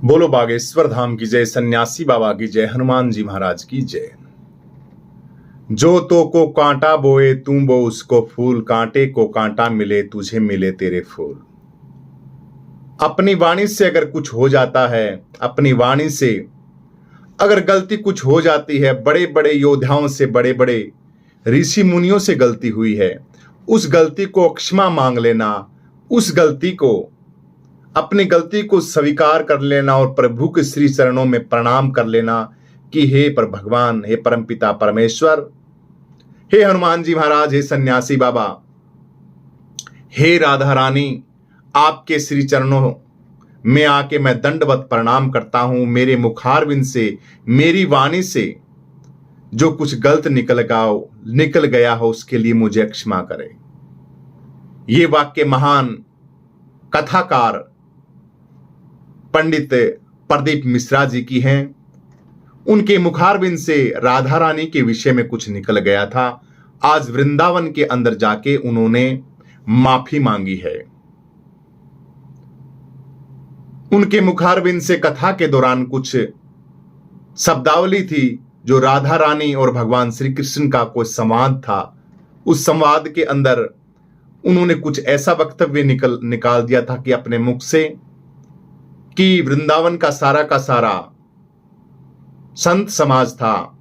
बोलो बागेश्वर धाम की जय, सन्यासी बाबा की जय, हनुमान जी महाराज की जय। जो तो को कांटा बोए तू बो उसको फूल, कांटे को कांटा मिले तुझे मिले तेरे फूल। अपनी वाणी से अगर कुछ हो जाता है, अपनी वाणी से अगर गलती कुछ हो जाती है, बड़े बड़े योद्धाओं से, बड़े बड़े ऋषि मुनियों से गलती हुई है, उस गलती को क्षमा मांग लेना, उस गलती को, अपनी गलती को स्वीकार कर लेना और प्रभु के श्री चरणों में प्रणाम कर लेना कि हे पर भगवान, हे परमपिता परमेश्वर, हे हनुमान जी महाराज, हे सन्यासी बाबा, हे राधा रानी, आपके श्री चरणों में आके मैं दंडवत प्रणाम करता हूं। मेरे मुखारविंद से, मेरी वाणी से जो कुछ गलत निकल गया हो उसके लिए मुझे क्षमा करे। ये वाक्य महान कथाकार पंडित प्रदीप मिश्रा जी की हैं। उनके मुखारविंद से राधा रानी के विषय में कुछ निकल गया था। आज वृंदावन के अंदर जाके उन्होंने माफी मांगी है। उनके मुखारविंद से कथा के दौरान कुछ शब्दावली थी जो राधा रानी और भगवान श्री कृष्ण का कोई संवाद था। उस संवाद के अंदर उन्होंने कुछ ऐसा वक्तव्य निकाल दिया था कि अपने मुख से, कि वृंदावन का सारा संत समाज था,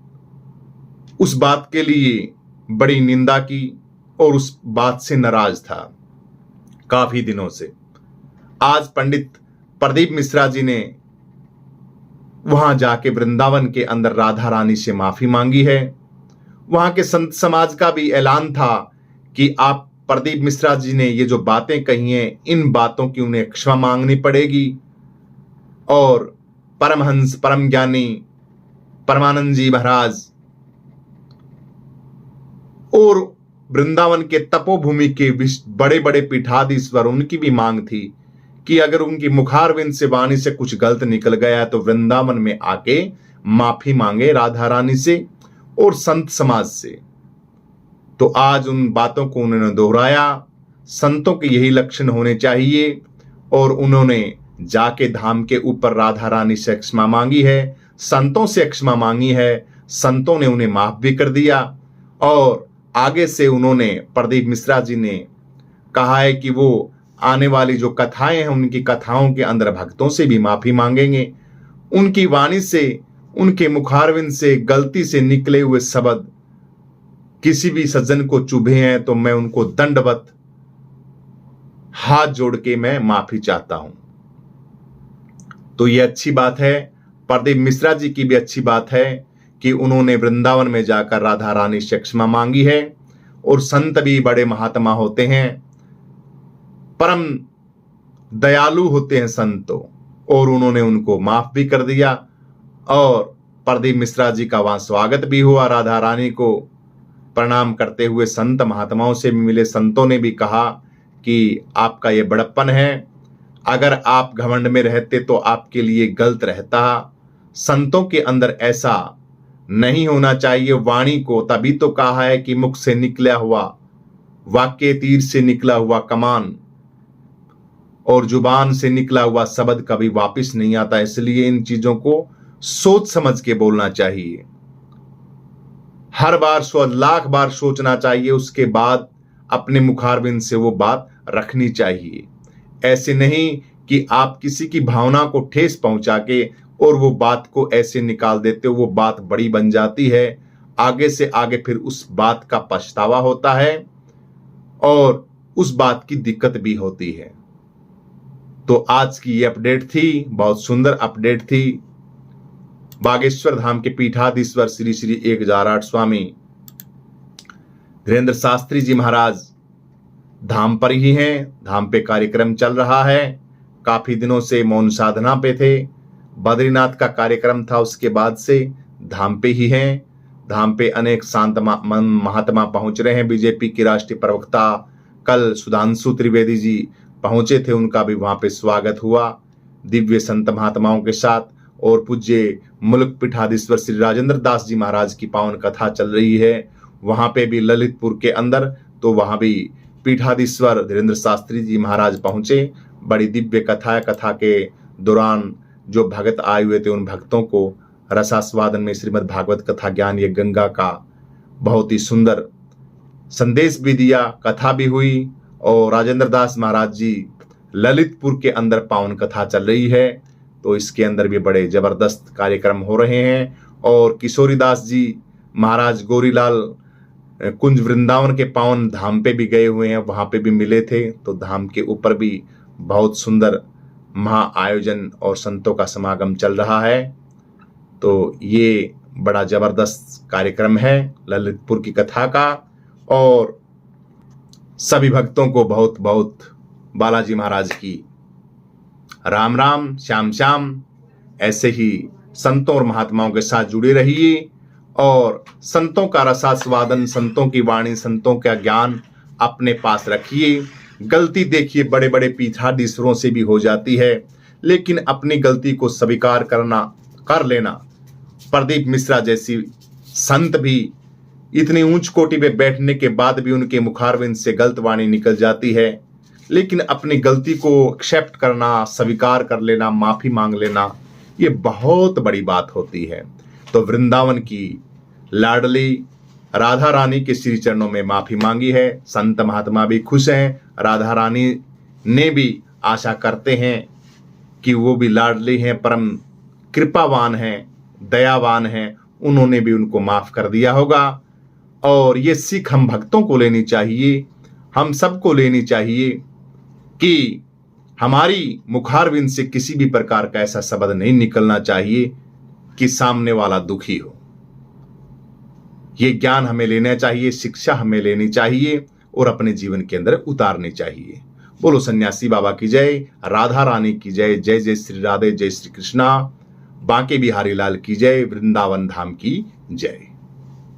उस बात के लिए बड़ी निंदा की और उस बात से नाराज था काफी दिनों से। आज पंडित प्रदीप मिश्रा जी ने वहां जाके वृंदावन के अंदर राधा रानी से माफी मांगी है। वहां के संत समाज का भी ऐलान था कि आप प्रदीप मिश्रा जी ने ये जो बातें कही हैं, इन बातों की उन्हें क्षमा मांगनी पड़ेगी। और परमहंस परम ज्ञानी परमानंद जी महाराज और वृंदावन के तपोभूमि के बड़े बड़े पीठाधीश्वर, उनकी भी मांग थी कि अगर उनकी मुखारविंद से, वाणी से कुछ गलत निकल गया तो वृंदावन में आके माफी मांगे राधा रानी से और संत समाज से। तो आज उन बातों को उन्होंने दोहराया। संतों के यही लक्षण होने चाहिए। और उन्होंने जाके धाम के ऊपर राधा रानी से क्षमा मांगी है, संतों से क्षमा मांगी है। संतों ने उन्हें माफ भी कर दिया। और आगे से उन्होंने, प्रदीप मिश्रा जी ने कहा है कि वो आने वाली जो कथाएं हैं, उनकी कथाओं के अंदर भक्तों से भी माफी मांगेंगे। उनकी वाणी से, उनके मुखारविंद से गलती से निकले हुए शब्द किसी भी सज्जन को चुभे हैं तो मैं उनको दंडवत हाथ जोड़ के मैं माफी चाहता हूं। तो ये अच्छी बात है। प्रदीप मिश्रा जी की भी अच्छी बात है कि उन्होंने वृंदावन में जाकर राधा रानी से क्षमा मांगी है। और संत भी बड़े महात्मा होते हैं, परम दयालु होते हैं संतों, और उन्होंने उनको माफ भी कर दिया। और प्रदीप मिश्रा जी का वहां स्वागत भी हुआ। राधा रानी को प्रणाम करते हुए संत महात्माओं से भी मिले। संतों ने भी कहा कि आपका ये बड़प्पन है, अगर आप घमंड में रहते तो आपके लिए गलत रहता। संतों के अंदर ऐसा नहीं होना चाहिए। वाणी को तभी तो कहा है कि मुख से निकला हुआ वाक्य तीर से निकला हुआ कमान, और जुबान से निकला हुआ शब्द कभी वापस नहीं आता। इसलिए इन चीजों को सोच समझ के बोलना चाहिए। हर बार लाख बार सोचना चाहिए, उसके बाद अपने मुखारविंद से वो बात रखनी चाहिए। ऐसे नहीं कि आप किसी की भावना को ठेस पहुंचा के और वो बात को ऐसे निकाल देते हो, वो बात बड़ी बन जाती है। आगे से आगे फिर उस बात का पछतावा होता है और उस बात की दिक्कत भी होती है। तो आज की ये अपडेट थी, बहुत सुंदर अपडेट थी। बागेश्वर धाम के पीठाधीश्वर श्री श्री 1008 स्वामी धीरेन्द्र शास्त्री जी महाराज धाम पर ही हैं। धाम पे कार्यक्रम चल रहा है। काफी दिनों से मौन साधना पे थे। बद्रीनाथ का कार्यक्रम था, उसके बाद से धाम पे ही हैं। धाम पे अनेक शांत महात्मा पहुंच रहे हैं। बीजेपी के राष्ट्रीय प्रवक्ता कल सुधांशु त्रिवेदी जी पहुंचे थे, उनका भी वहां पे स्वागत हुआ दिव्य संत महात्माओं के साथ। और पूज्य मुल्क पीठाधीश्वर श्री राजेंद्र दास जी महाराज की पावन कथा चल रही है वहां पे भी ललितपुर के अंदर। तो वहां भी पीठाधीश्वर धीरेन्द्र शास्त्री जी महाराज पहुंचे। बड़ी दिव्य कथा के दौरान जो भगत आए हुए थे उन भक्तों को रसास्वादन में श्रीमद् भागवत कथा ज्ञान ये गंगा का बहुत ही सुंदर संदेश भी दिया, कथा भी हुई। और राजेंद्र दास महाराज जी ललितपुर के अंदर पावन कथा चल रही है, तो इसके अंदर भी बड़े जबरदस्त कार्यक्रम हो रहे हैं। और किशोरी दास जी महाराज गौरीलाल कुंज वृंदावन के पावन धाम पे भी गए हुए हैं, वहां पे भी मिले थे। तो धाम के ऊपर भी बहुत सुंदर महा आयोजन और संतों का समागम चल रहा है। तो ये बड़ा जबरदस्त कार्यक्रम है ललितपुर की कथा का। और सभी भक्तों को बहुत बहुत बालाजी महाराज की राम राम, श्याम श्याम। ऐसे ही संतों और महात्माओं के साथ जुड़े रहिए और संतों का रसास्वादन, संतों की वाणी, संतों का ज्ञान अपने पास रखिए। गलती देखिए बड़े बड़े पीठाधीश्वरों से भी हो जाती है, लेकिन अपनी गलती को स्वीकार कर लेना। प्रदीप मिश्रा जैसी संत भी इतनी ऊंच कोटि पे बैठने के बाद भी उनके मुखारविंद से गलत वाणी निकल जाती है, लेकिन अपनी गलती को एक्सेप्ट करना, स्वीकार कर लेना, माफी मांग लेना, ये बहुत बड़ी बात होती है। तो वृंदावन की लाडली राधा रानी के श्री चरणों में माफी मांगी है। संत महात्मा भी खुश हैं, राधा रानी ने भी आशा करते हैं कि वो भी लाडली हैं, परम कृपावान हैं, दयावान हैं, उन्होंने भी उनको माफ कर दिया होगा। और ये सीख हम भक्तों को लेनी चाहिए, हम सबको लेनी चाहिए कि हमारी मुखारविंद से किसी भी प्रकार का ऐसा शब्द नहीं निकलना चाहिए कि सामने वाला दुखी हो। ये ज्ञान हमें लेना चाहिए, शिक्षा हमें लेनी चाहिए और अपने जीवन के अंदर उतारनी चाहिए। बोलो सन्यासी बाबा की जय, राधा रानी की जय, जय जय श्री राधे, जय श्री कृष्णा, बांके बिहारी लाल की जय, वृंदावन धाम की जय।